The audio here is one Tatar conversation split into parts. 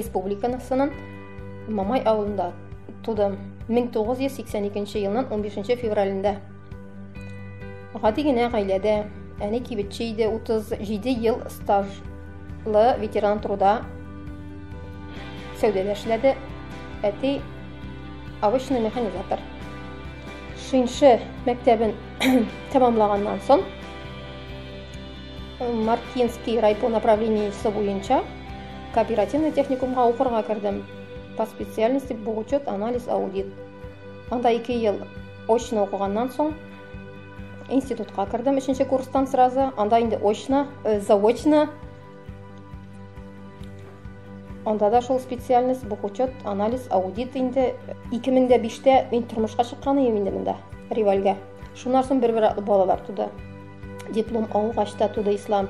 Республикасының Мамай авылында тудым. 1982 елның 15 февралында. Гади генә гаиләдә, әни кибетче иде, 37 ел стажлы ветеран труда сәүдәдә эшләде. Әти обычный механизатор. Шинше мәктәбен тәмамлаганнан соң Маркинский райпо направлениесе буенча кооперативный техникумга укырга кирдем. По специальности бухучет, анализ, аудит. Анда 2 ел очно укыганнан соң институтка кирдем 3-нче курстан сразу. Анда инде очно, заочно. Анда да шул специальность бухучет, анализ, аудит инде 2005-тә мин тормышка чыккан идем инде монда, Ривальгә. Шуннан соң бер балалар туды. Диплом алгач та туды ислам.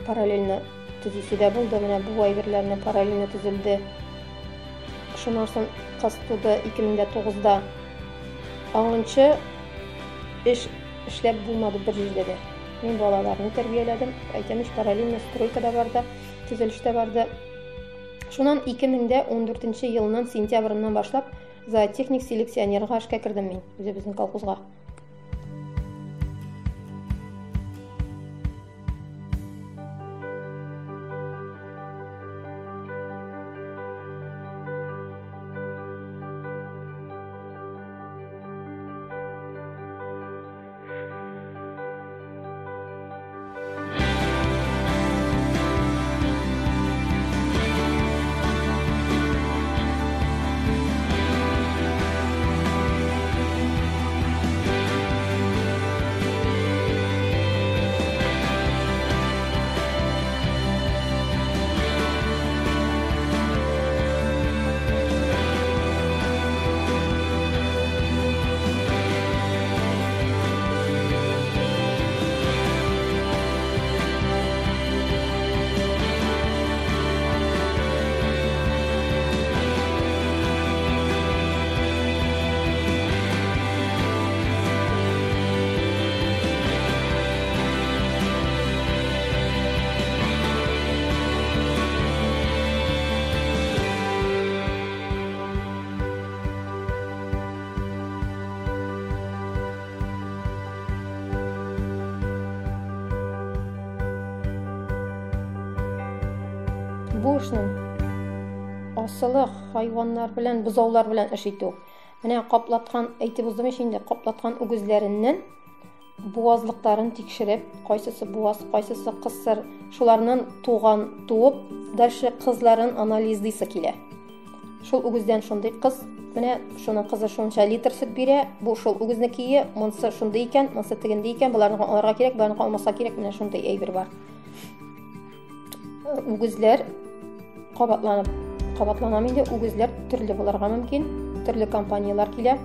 Параллельно төзүсе дә булды, менә бу әйберләрне параллельно төзелде. Шуннан соң кыз туды 2009-да. Аңынчы эшләп булмады бер җирдә дә. Мин балаларны тәрбияләдем. Әйтәмеш параллельно стройка да барды, төзелеш тә барды. Шуннан 2014 елның сентябреннән башлап зоотехник селекционерга эшкә кирдем мин, үзебезнең колхозга. Бу эшнең асылы хайваннар белән, бозаулар белән эш итү. Менә каплаткан, әйтеп уздым инде, каплаткан үгезләреннән буазлыкларын тикшереп, кайсысы буаз, кайсысы кысыр, шуларның туып, дальше кызларын анализдыйсы килә. Шул үгездән шундый кыз, менә шуның кызы шунча литр сөт бирә, бу шул үгезнекие, монсы шундый икән, монсы тегендә икән, буларны алырга кирәк, буларны алмаска кирәк, менә шундый әйбер бар. Үгезләр кабатланам инде, үгезләр төрле булырга мөмкин, төрле компаниялар килә.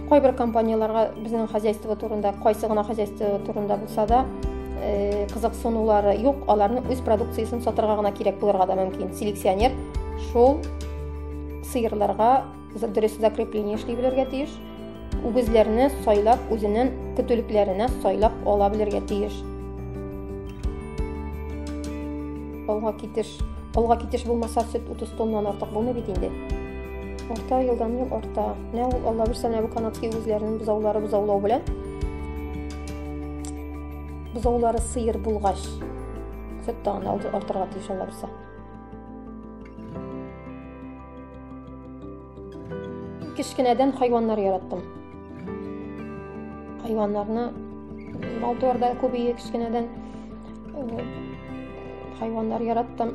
Кайбер компанияларга безнең хозяйство турында, кайсы гына хозяйство турында булса да, кызыксынулары юк, аларның үз продукциясын сатырга гына кирәк булырга да мөмкин. Селекционер шул сыерларга дөрес закрепление эшли белергә тиеш, үгезләрне сайлап, үзенең көтүлекләренә сайлап ала белергә тиеш. Алга китеш булмаса сөт 30 тоннан артык булмый бит инде. Орта елдан ел арта. Нә ул Алла бирсә, бу канатский үзләренең бозаулары бозаулау белән. Бозаулары сыер булгач, сөт тагын артырга тиеш Алла бирсә. Кичкенәдән хайваннар яраттым. Хайваннарны Малтуарда күбәйе кичкенәдән хайваннар яраттым.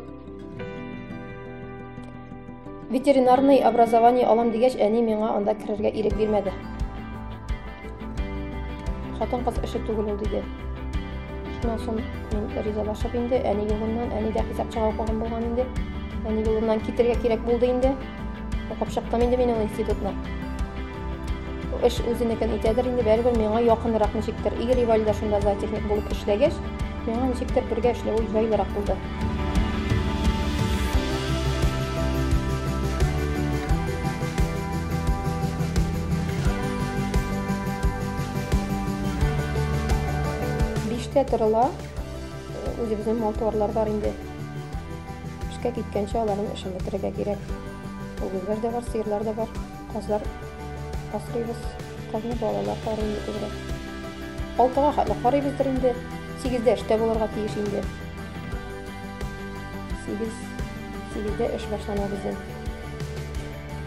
Ветеринарный образование алам дигәч, әни миңа анда кирергә ирек бирмәде. Хатын-кыз эше түгел ул диде. Шуннан соң мин ризалашып инде, әни юлыннан, әни дә хисапчыга укыган булган инде. Әни юлыннан китергә кирәк булды инде. Укып чыктым инде мин институтны. Эш үзенекен итәдер инде, бәрибер миңа якынрак ничектер. Ривальда шунда зоотехник булып эшләгәч, миңа ничектер бергә эшләү җайлырак булды. Биштә торыла, үзебезнең малтуарлар бар инде. эшкә киткәнче аларның эшен бетерергә кирәк. Үгезләр дә бар, сыерлар да бар. Казлар асрыйбыз. Казны балалар карый күбрәк. 6-га хәтле карыйбыздыр инде. 8-дә эштә булырга тиеш инде. 8-дә эш башлана безнең.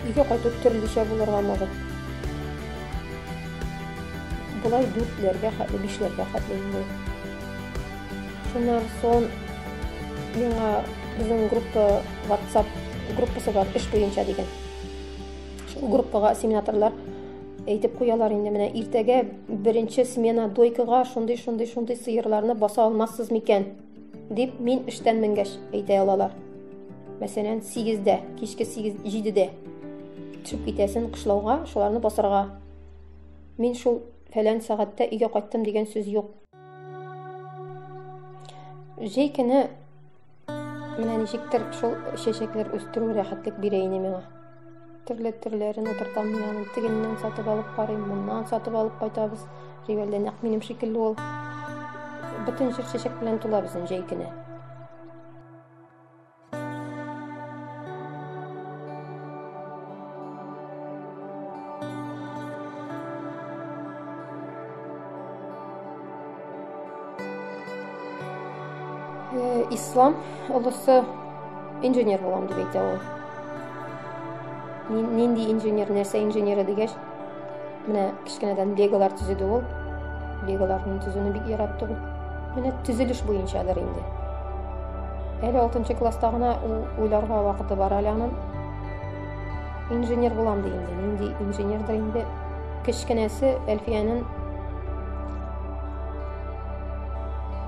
Өйгә кайтып төрлечә булырга может. Булай 4-ләргә хәтле, 5-ләргә хәтле инде. Шуннан соң миңа безнең группа WhatsApp группасы бар, эш буенча дигән. Шул группага семинаторлар әйтеп куялар инде, менә иртәгә беренче смена дойкага шундый сыерларны баса алмассыз микән дип мин эштән менгәч әйтә алалар. Мәсәлән, 8-дә, кичке 7-дә төшеп китәсен кышлауга, шуларны басарга. Мин шул фәлән сәгатьтә өйгә кайттым дигән сүз юк. Җәй көне менә ничектер шул чәчәкләр үстерү рәхәтлек бирә ине миңа. Төрле-төрләрен утыртам, мин тегеннән сатып алып карыйм, моннан сатып алып кайтабыз. Ривәлдә нәкъ минем шикелле ул. Бөтен җир чәчәк белән тула безнең җәй көне. Ислам олысы инженер булам дип әйтә ул. Нинди инженер, нәрсә инженеры дигәч, менә кичкенәдән леголар төзеде ул. Леголарны төзүне бик яратты ул. Менә төзелеш буенчадыр инде. Әле 6-нчы класста гына уйларга вакыты бар әле аның. Инженер булам ди инде. Нинди инженердер инде. Кичкенәсе Әлфиянең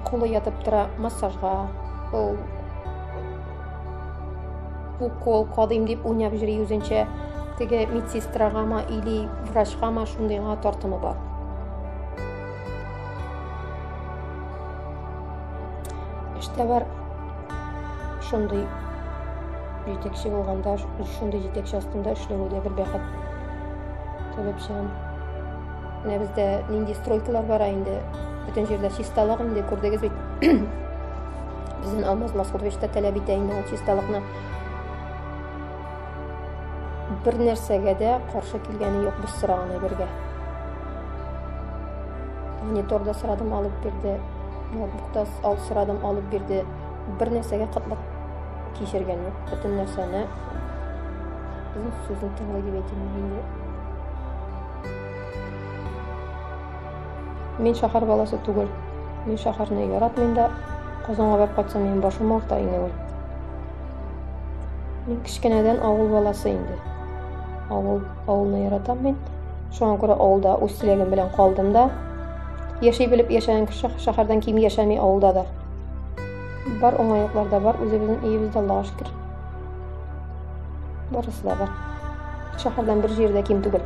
кулы ятып тора массажга, укол кадыйм дип уйнап йөри үзенчә, теге медсестрагама или врачкама шундыйга тартымы бар. Эштә бар шундый җитәкче булганда, шундый җитәкче астында эшләүдә бер бәхет. Таләпчән. Менә бездә нинди стройкалар бар инде. Бөтен җирдә чисталык инде, күрдегез бит. Безнең Алмаз Масхудовичта таләп итә инде чисталыкны. Бер нәрсәгә дә каршы килгәне юк без сораган әйбергә. Мониторда сорадым, алып бирде. Ноутбукта сорадым, алып бирде. Бер нәрсәгә кытлык кичергән юк. Бөтен нәрсәне безнең сүзен тыңлый дип әйтәм инде. Мин шәһәр баласы түгел. Мин шәһәрне яратмыйм да, Казанга барып кайтсам, минем башым авырта инде ул. Мин кичкенәдән авыл баласы инде. Авылны яратам мин. Шуңа күрә авылда үз теләгем белән калдым да. Яши белеп яшәгән кеше шәһәрдән ким яшәми авылда да. Бар уңайлыклар да бар, үзебезнең өебездә Аллага шөкер. Барысы да бар. Шәһәрдән бер җирдә ким түгел.